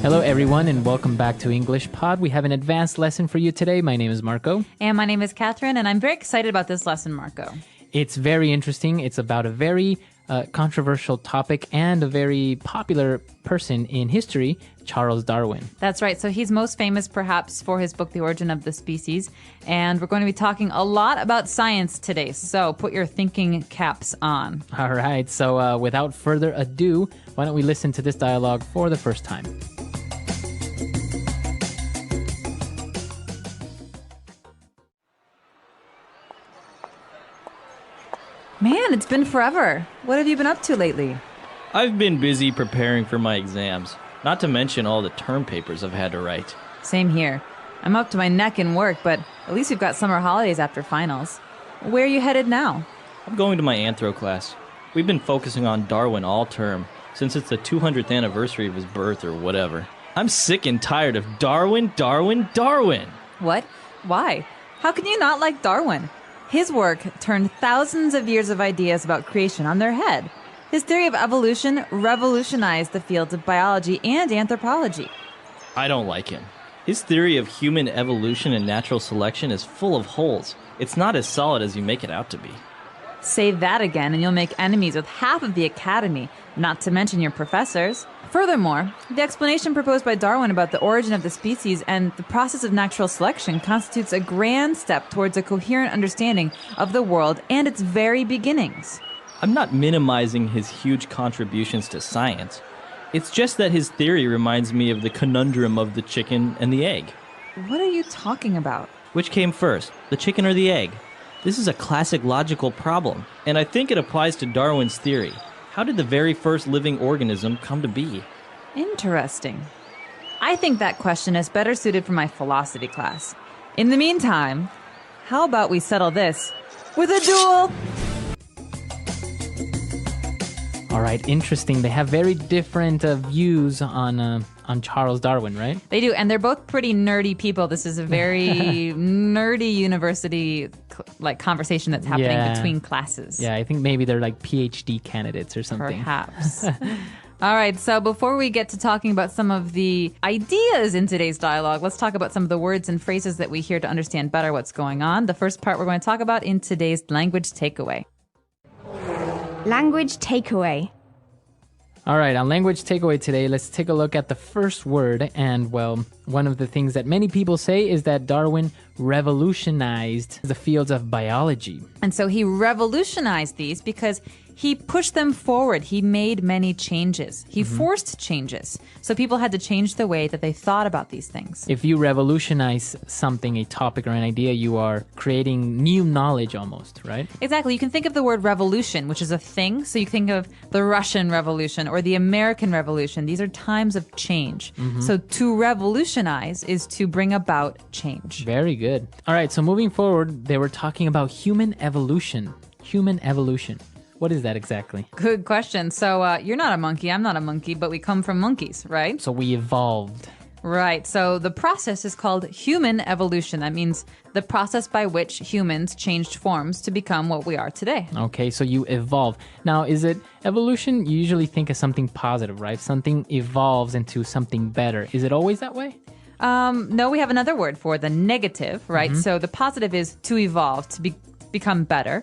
Hello, everyone, and welcome back to English Pod. We have an advanced lesson for you today. My name is Marco. And my name is Catherine, and I'm very excited about this lesson, Marco. It's very interesting. It's about a very controversial topic and a very popular person in history, Charles Darwin. That's right. So he's most famous perhaps for his book, The Origin of the Species. And we're going to be talking a lot about science today. So put your thinking caps on. All right. So without further ado, why don't we listen to this dialogue for the first time? Man, it's been forever. What have you been up to lately? I've been busy preparing for my exams, not to mention all the term papers I've had to write. Same here. I'm up to my neck in work, but at least we've got summer holidays after finals. Where are you headed now? I'm going to my anthro class. We've been focusing on Darwin all term, since it's the 200th anniversary of his birth or whatever. I'm sick and tired of Darwin, Darwin, Darwin! What? Why? How can you not like Darwin? His work turned thousands of years of ideas about creation on their head. His theory of evolution revolutionized the fields of biology and anthropology. I don't like him. His theory of human evolution and natural selection is full of holes. It's not as solid as you make it out to be. Say that again and you'll make enemies with half of the academy, not to mention your professors. Furthermore, the explanation proposed by Darwin about the origin of the species and the process of natural selection constitutes a grand step towards a coherent understanding of the world and its very beginnings. I'm not minimizing his huge contributions to science. It's just that his theory reminds me of the conundrum of the chicken and the egg. What are you talking about? Which came first, the chicken or the egg? This is a classic logical problem, and I think it applies to Darwin's theory. How did the very first living organism come to be? Interesting. I think that question is better suited for my philosophy class. In the meantime, how about we settle this with a duel? All right, interesting. They have very different views on Charles Darwin, right? They do, and they're both pretty nerdy people. This is a very nerdy university conversation that's happening between classes. Yeah, I think maybe they're like PhD candidates or something. Perhaps. All right, so before we get to talking about some of the ideas in today's dialogue, let's talk about some of the words and phrases that we hear to understand better what's going on. The first part we're going to talk about in today's language takeaway. Language takeaway. All right, on language takeaway today, let's take a look at the first word. And, well, one of the things that many people say is that Darwin revolutionized the fields of biology. And so he revolutionized these because he pushed them forward. He made many changes. He forced changes. So people had to change the way that they thought about these things. If you revolutionize something, a topic or an idea, you are creating new knowledge almost, right? Exactly. You can think of the word revolution, which is a thing. So you think of the Russian Revolution or the American Revolution. These are times of change. So to revolutionize is to bring about change. Very good. All right, so moving forward, they were talking about human evolution. Human evolution. What is that exactly? Good question. So you're not a monkey, I'm not a monkey, but we come from monkeys, right? So we evolved. Right. So the process is called human evolution. That means the process by which humans changed forms to become what we are today. Okay, so you evolve. Now, is it evolution? You usually think of something positive, right? Something evolves into something better. Is it always that way? No, we have another word for the negative, right? So the positive is to evolve, to become better.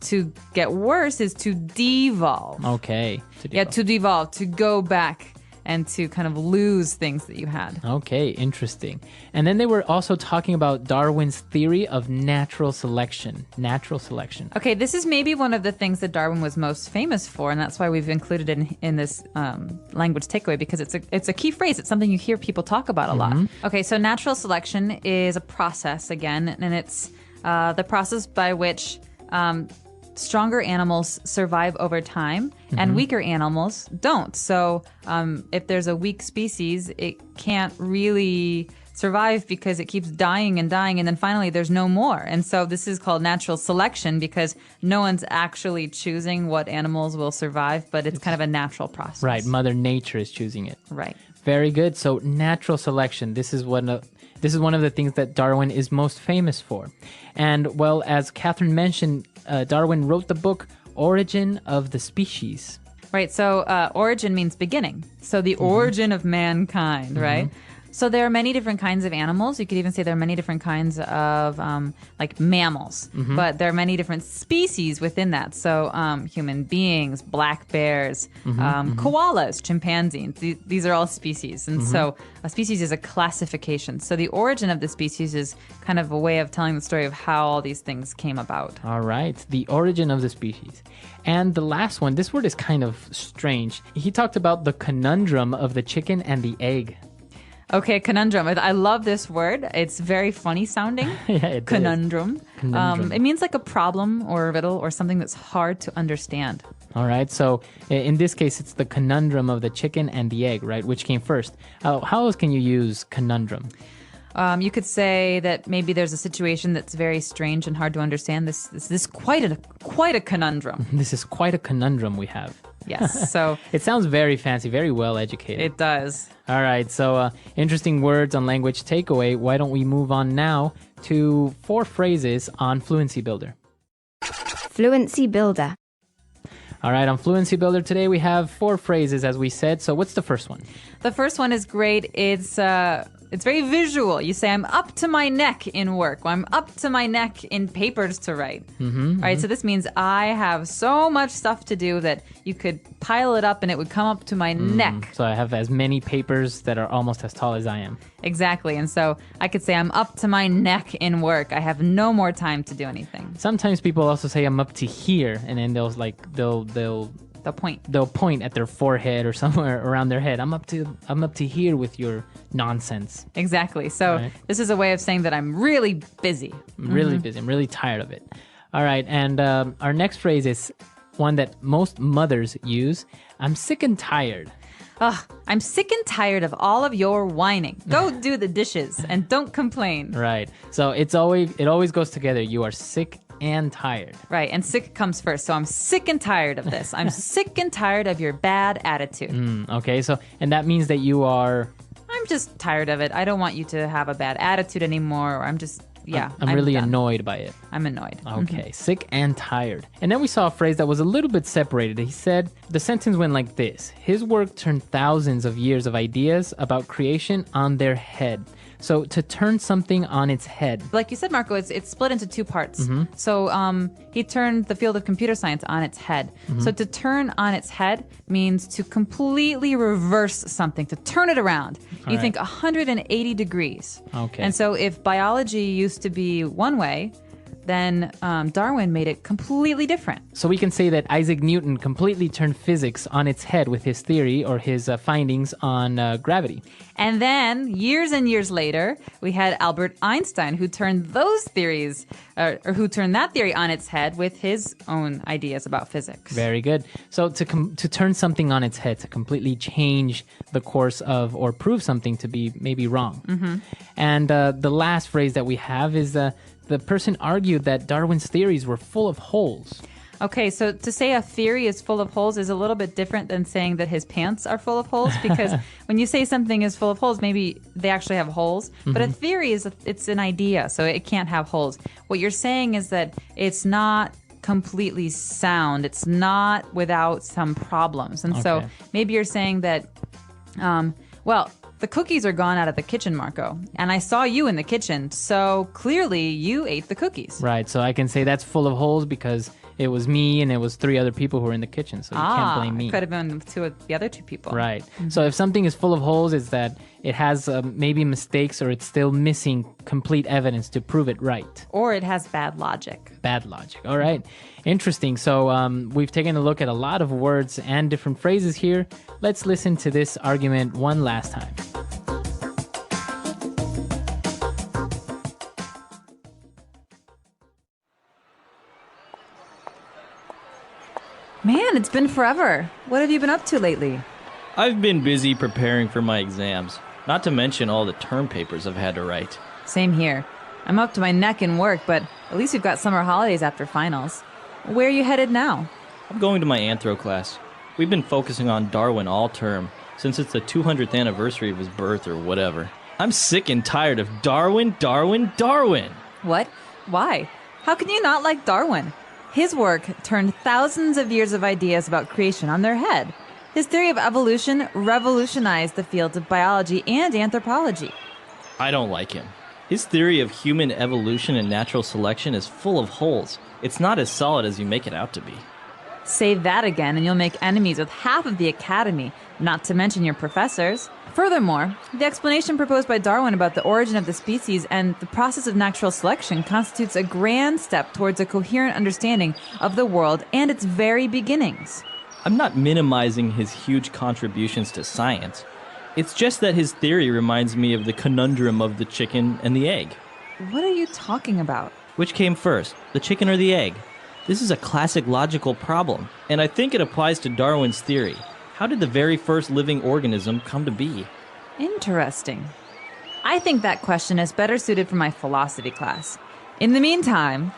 To get worse is to devolve. Okay. Yeah, to devolve, to go back and to kind of lose things that you had. Okay, interesting. And then they were also talking about Darwin's theory of natural selection. Natural selection. Okay, this is maybe one of the things that Darwin was most famous for, and that's why we've included it in this language takeaway, because it's a key phrase. It's something you hear people talk about a lot. Okay, so natural selection is a process, again, and it's the process by which stronger animals survive over time and weaker animals don't. So if there's a weak species, it can't really survive because it keeps dying and dying, and then finally there's no more. And so this is called natural selection because no one's actually choosing what animals will survive, but it's kind of a natural process. Right, Mother Nature is choosing it. Right. Very good. So natural selection, this is one of the things that Darwin is most famous for. And, well, as Catherine mentioned, Darwin wrote the book Origin of the Species. Right. So origin means beginning. So the origin of mankind, right? So there are many different kinds of animals. You could even say there are many different kinds of like mammals, but there are many different species within that. So human beings, black bears, koalas, chimpanzees. These are all species. And so a species is a classification. So the origin of the species is kind of a way of telling the story of how all these things came about. All right, the origin of the species. And the last one, this word is kind of strange. He talked about the conundrum of the chicken and the egg. Okay, conundrum. I love this word. It's very funny sounding. Yeah, it Conundrum. Conundrum. It means like a problem or a riddle or something that's hard to understand. All right, so in this case, it's the conundrum of the chicken and the egg, right? Which came first? How else can you use conundrum? You could say that maybe there's a situation that's very strange and hard to understand. This is quite a conundrum. This is quite a conundrum we have. Yes. So It sounds very fancy, very well educated. it does. All right, so interesting words on language takeaway. Why don't we move on now to 4 phrases on Fluency Builder? Fluency Builder. All right, on Fluency Builder today we have 4 phrases, as we said. So what's the first one? The first one is great. It's very visual. You say, I'm up to my neck in work. Or I'm up to my neck in papers to write. All right, so this means I have so much stuff to do that you could pile it up and it would come up to my neck. So I have as many papers that are almost as tall as I am. Exactly. And so I could say, I'm up to my neck in work. I have no more time to do anything. Sometimes people also say I'm up to here, and then they'll The point. they'll point at their forehead or somewhere around their head. I'm up to here with your nonsense. Exactly. So Right. this is a way of saying that I'm really busy. I'm really busy. I'm really tired of it. All right, and our next phrase is one that most mothers use. I'm sick and tired. Ugh, I'm sick and tired of all of your whining. Go do the dishes and don't complain. Right. So it always goes together. You are sick and tired. Right, and sick comes first. So I'm sick and tired of this. I'm sick and tired of your bad attitude. Okay. So and that means that you are. I'm just tired of it. I don't want you to have a bad attitude anymore. Or I'm really done. annoyed by it. I'm annoyed. Okay, sick and tired. And then we saw a phrase that was a little bit separated. He said, the sentence went like this. His work turned thousands of years of ideas about creation on their head. So to turn something on its head. Like you said, Marco, it's split into 2 parts. So he turned the field of computer science on its head. So to turn on its head means to completely reverse something, to turn it around. You think 180 degrees. Okay. And so if biology used to be one way, then Darwin made it completely different. So we can say that Isaac Newton completely turned physics on its head with his theory or his findings on gravity. And then, years and years later, we had Albert Einstein, who turned those theories, or who turned that theory on its head with his own ideas about physics. Very good. So to turn something on its head, to completely change the course of or prove something to be maybe wrong. And the last phrase that we have is the person argued that Darwin's theories were full of holes. Okay, so to say a theory is full of holes is a little bit different than saying that his pants are full of holes, because when you say something is full of holes, maybe they actually have holes. But a theory it's an idea, so it can't have holes. What you're saying is that it's not completely sound. It's not without some problems. And so Okay. maybe you're saying that, the cookies are gone out of the kitchen, Marco, and I saw you in the kitchen, so clearly you ate the cookies. Right, so I can say that's full of holes because it was me and it was 3 other people who were in the kitchen, so you can't blame me. It could have been the other 2 people. Right. So if something is full of holes, it's that it has maybe mistakes or it's still missing complete evidence to prove it right. Or it has bad logic. Bad logic. All right. Interesting. So we've taken a look at a lot of words and different phrases here. Let's listen to this argument one last time. Man, it's been forever. What have you been up to lately? I've been busy preparing for my exams, not to mention all the term papers I've had to write. Same here. I'm up to my neck in work, but at least we've got summer holidays after finals. Where are you headed now? I'm going to my anthro class. We've been focusing on Darwin all term, since it's the 200th anniversary of his birth or whatever. I'm sick and tired of Darwin, Darwin, Darwin! What? Why? How can you not like Darwin? His work turned thousands of years of ideas about creation on their head. His theory of evolution revolutionized the fields of biology and anthropology. I don't like him. His theory of human evolution and natural selection is full of holes. It's not as solid as you make it out to be. Say that again and you'll make enemies with half of the academy, not to mention your professors. Furthermore, the explanation proposed by Darwin about the origin of the species and the process of natural selection constitutes a grand step towards a coherent understanding of the world and its very beginnings. I'm not minimizing his huge contributions to science. It's just that his theory reminds me of the conundrum of the chicken and the egg. What are you talking about? Which came first, the chicken or the egg? This is a classic logical problem, and I think it applies to Darwin's theory. How did the very first living organism come to be? Interesting. I think that question is better suited for my philosophy class. In the meantime,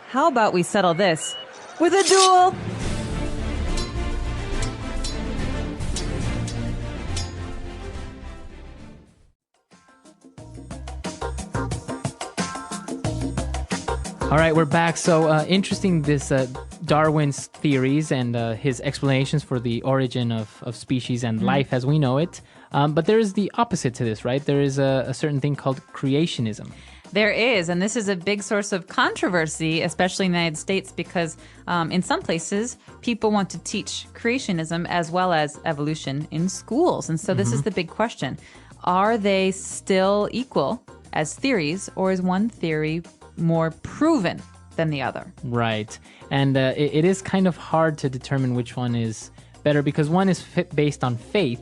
how about we settle this with a duel? All right, we're back. So interesting, this Darwin's theories and his explanations for the origin of species and life as we know it. But there is the opposite to this, right? There is a certain thing called creationism. There is, and this is a big source of controversy, especially in the United States, because in some places, people want to teach creationism as well as evolution in schools. And so this is the big question. Are they still equal as theories, or is one theory more proven than the other? Right. And it is kind of hard to determine which one is better because one is based on faith.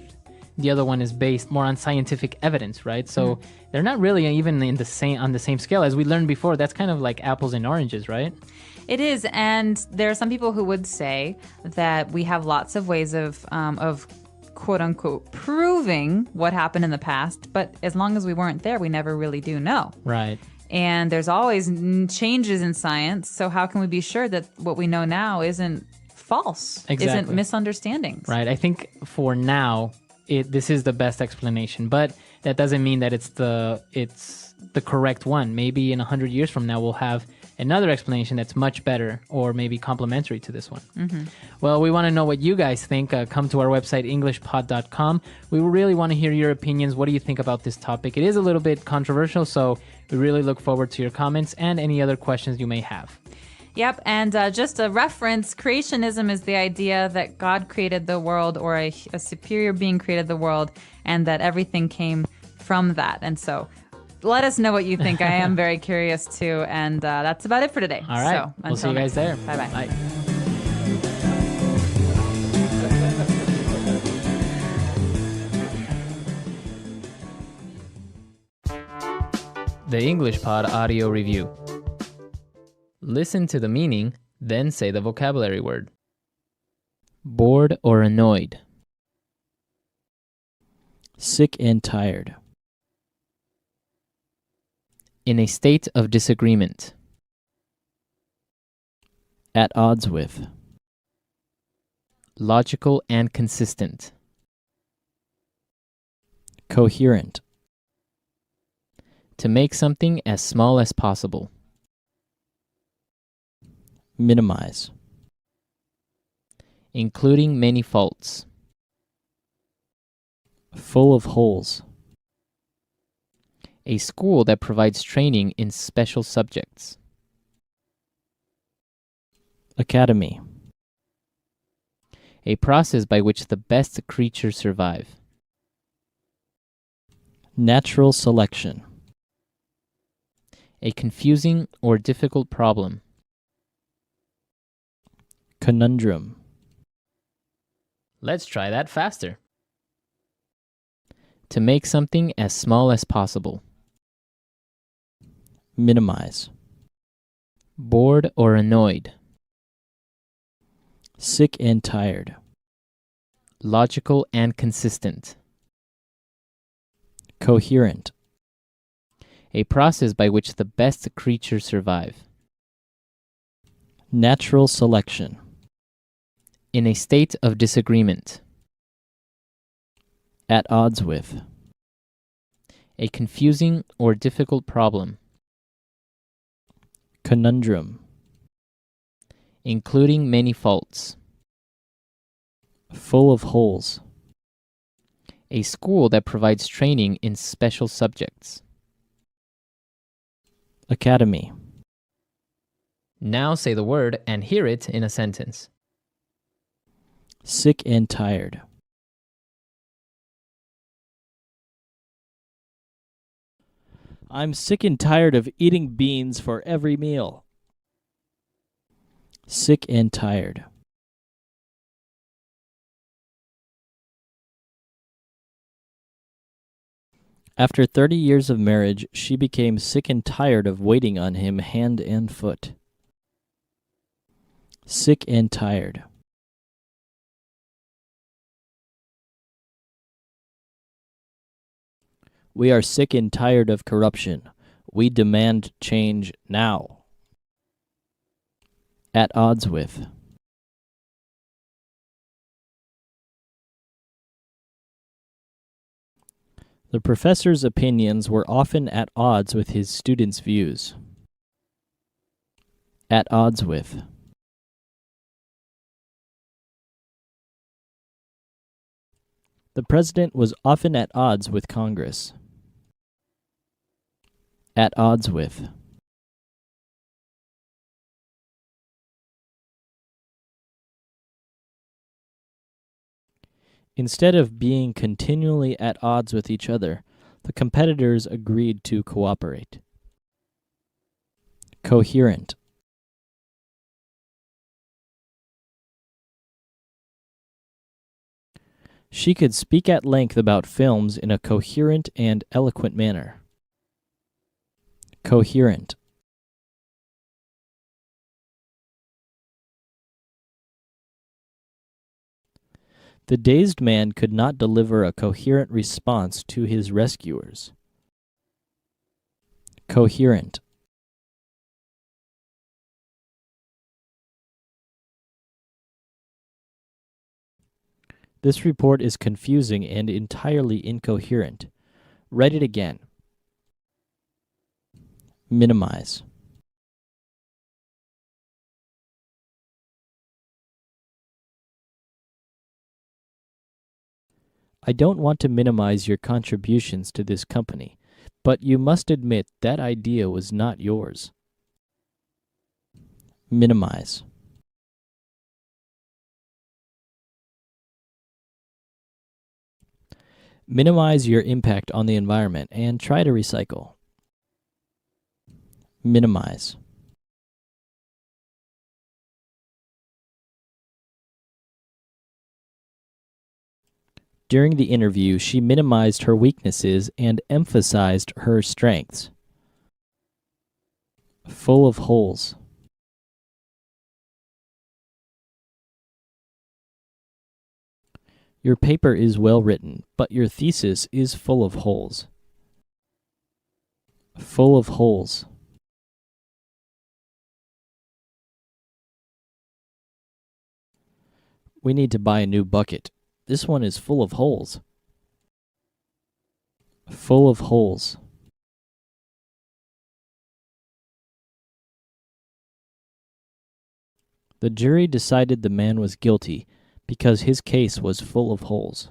The other one is based more on scientific evidence, right? So they're not really even on the same scale. As we learned before, that's kind of like apples and oranges, right? It is, and there are some people who would say that we have lots of ways of quote unquote proving what happened in the past, but as long as we weren't there, we never really do know. Right. And there's always changes in science, so how can we be sure that what we know now isn't false, isn't misunderstandings? Right. I think for now, this is the best explanation, but that doesn't mean that it's the correct one. Maybe in 100 years from now, we'll have another explanation that's much better or maybe complementary to this one. Well, we want to know what you guys think. Come to our website, englishpod.com. We really want to hear your opinions. What do you think about this topic? It is a little bit controversial, so we really look forward to your comments and any other questions you may have. Yep, and just a reference, creationism is the idea that God created the world or a superior being created the world and that everything came from that. And so let us know what you think. I am very curious too. And that's about it for today. All right, so, we'll see you guys there. Bye-bye. Bye. The English Pod Audio Review. Listen to the meaning, then say the vocabulary word. Bored or annoyed. Sick and tired. In a state of disagreement. At odds with. Logical and consistent. Coherent. To make something as small as possible. Minimize. Including many faults. Full of holes. A school that provides training in special subjects. Academy. A process by which the best creatures survive. Natural selection. A confusing or difficult problem. Conundrum. Let's try that faster. To make something as small as possible. Minimize. Bored or annoyed. Sick and tired. Logical and consistent. Coherent. A process by which the best creatures survive. Natural selection. In a state of disagreement. At odds with. A confusing or difficult problem. Conundrum. including many faults. Full of holes. A school that provides training in special subjects. Academy. Now say the word and hear it in a sentence. Sick and tired. I'm sick and tired of eating beans for every meal. Sick and tired. After 30 years of marriage, she became sick and tired of waiting on him hand and foot. Sick and tired. We are sick and tired of corruption. We demand change now. At odds with. The professor's opinions were often at odds with his students' views. At odds with. The president was often at odds with Congress. At odds with. Instead of being continually at odds with each other, the competitors agreed to cooperate. Coherent. She could speak at length about films in a coherent and eloquent manner. Coherent. The dazed man could not deliver a coherent response to his rescuers. Coherent. This report is confusing and entirely incoherent. Write it again. Minimize. I don't want to minimize your contributions to this company, but you must admit that idea was not yours. Minimize. Minimize your impact on the environment and try to recycle. Minimize. During the interview, she minimized her weaknesses and emphasized her strengths. Full of holes. Your paper is well written, but your thesis is full of holes. Full of holes. We need to buy a new bucket. This one is full of holes. Full of holes. The jury decided the man was guilty because his case was full of holes.